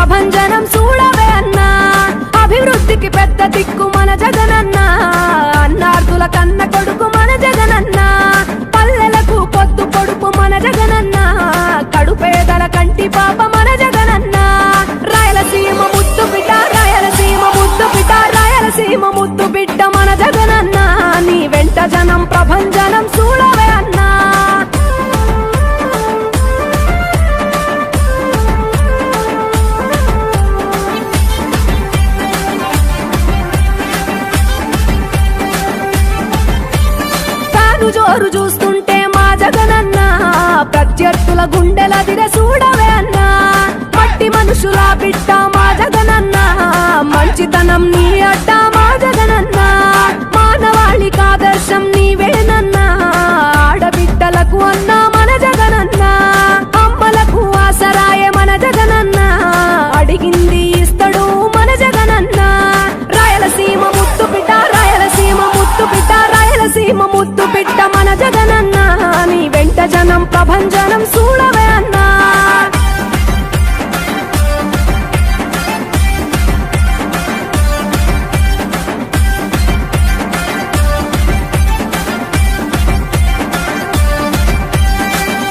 ప్రభంజనం చూడవే అన్నా అభివృద్ధికి పెద్ద దిక్కు మన జగనన్న అన్నార్థుల కన్న కొడుకు మన జగనన్న పల్లెలకు పొద్దు పొడుపు మన జగనన్న కడుపేదల కంటి పాప మన జగనన్న రాయలసీమ ముద్దు బిడ్డ రాయలసీమ ముద్దు బిడ్డ రాయలసీమ ముద్దు బిడ్డ మన జగనన్న నీ వెంట జనం ప్రభంజనం చూడవే అన్నా జోరు చూస్తుంటే మా జగనన్న ప్రత్యర్థుల గుండెల దిర చూడవే అన్నా మట్టి మనుషుల బిడ్డ మా జగనన్న మంచితనం నీ అడ్డ మా జగనన్న మానవాళికి ఆదర్శం నీవేనన్నా ఆడబిడ్డలకు అన్నా మన జగనన్న అమ్మలకు ఆసరాయే మన జగనన్న అడిగింది ఇస్తడు మన జగనన్న రాయలసీమ ముద్దు బిడ్డ రాయలసీమ ముద్దు బిడ్డ రాయలసీమ ముద్దు బిడ్డ మన జగనన్న నీ వెంట జనం ప్రభంజనం చూడవే అన్నా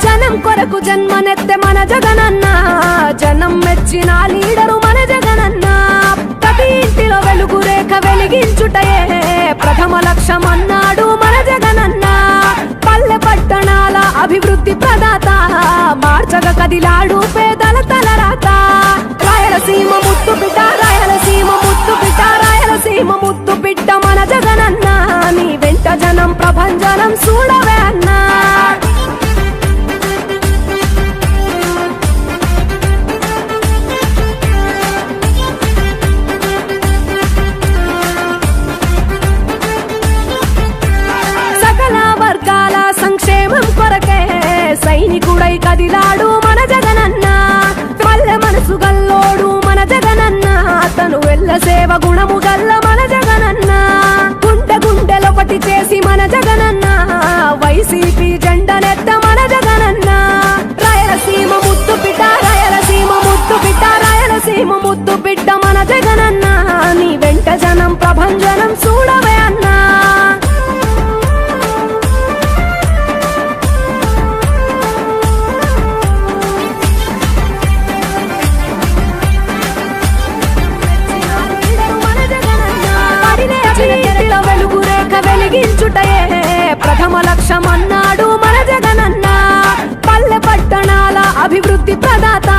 జనం కొరకు జన్మనెత్తే మన జగనన్న జనం మెచ్చిన లీడరు మన జగనన్న ప్రతి ఇంటిలో వెలుగు రేఖ వెలిగించుటయే ప్రథమ లక్ష్యం అన్నాడు మన జగనన్న పల్లె పట్టణాల అభివృద్ధి ప్రదాత మార్చగ కదిలాడు పేదల తలరాత రాయలసీమ ముద్దు బిడ్డ రాయలసీమ ముద్దు బిడ్డ రాయలసీమ ముద్దు బిడ్డ మన జగనన్న నీ వెంట జనం ప్రభంజనం చూడవే అన్నా సంక్షేమం కొరకే సైనికుడై కదిలాడు మన జగనన్న పల్లె మనసు గల్లోడు మన జగనన్న తను వెళ్ళ సేవ గుణము గల్ల మన జగనన్న గుండె గుండెలొకటి చేసి మన జగనన్న వైసీపీ జెండనెత్త మన జగనన్న రాయలసీమ ముద్దు బిడ్డ రాయలసీమ ముద్దు బిడ్డ రాయలసీమ ముద్దు బిడ్డ మన జగనన్న నీ వెంట జనం ప్రభంజనం చూడవే అన్నా వెలుగు రేఖ వెలిగించుటయే ప్రథమ లక్ష్యం అన్నాడు మన జగనన్న పల్లె పట్టణాల అభివృద్ధి ప్రదాత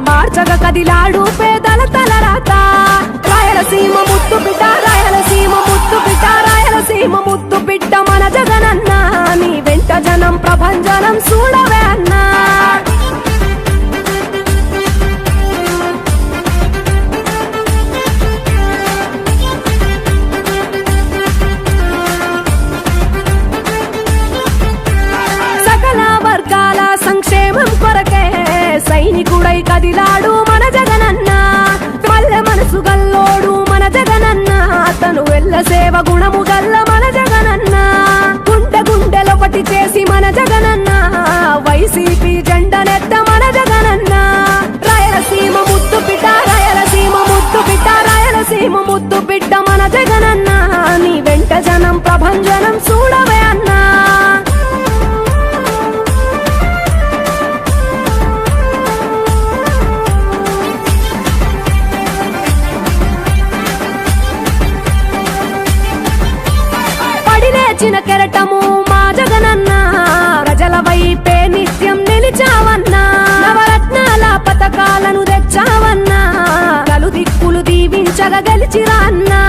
మార్చగ కదిలాడు పేదల తలరాత రాయలసీమ ముద్దు బిడ్డ రాయలసీమ ముద్దు బిడ్డ రాయలసీమ ముద్దు బిడ్డ మన జగనన్న నీ వెంట జనం ప్రభంజనం చూడవే అన్నా సంక్షేమం కొరకే సైనికుడై కదిలాడు మన జగనన్న పల్లె మనసు గల్లోడు మన జగనన్న తను వెళ్ళ సేవ గుణము గల్ల మన జగనన్న గుండె గుండెలొకటి చేసి మన జగనన్న వైసీపీ జెండనెత్త మన జగనన్న రాయలసీమ ముద్దు బిడ్డ రాయలసీమ ముద్దు బిడ్డ రాయలసీమ ముద్దు బిడ్డ మన జగనన్న నీ వెంట జనం ప్రభంజనం చూడవే అన్నా చిన్న కెరటము మా జగనన్న ప్రజల వైపే నిత్యం నిలిచావన్నా నవరత్నాల పథకాలను తెచ్చావన్నా నలు దిక్కులు దీవించగా గెలిచిరా అన్నా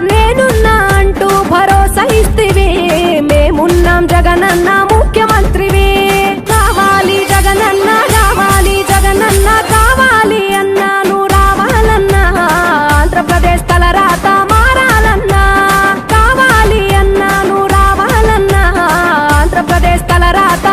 నేనున్నా అంటూ భరోసా ఇస్తివి మేమున్నాం జగనన్న ముఖ్యమంత్రివి కావాలి జగనన్న కావాలి జగనన్న కావాలి అన్నా నువ్వు రావాలన్నా ఆంధ్రప్రదేశ్ తలరాత మారాలన్నా కావాలి అన్నా నువ్వు రావాలన్నా ఆంధ్రప్రదేశ్ తలరాత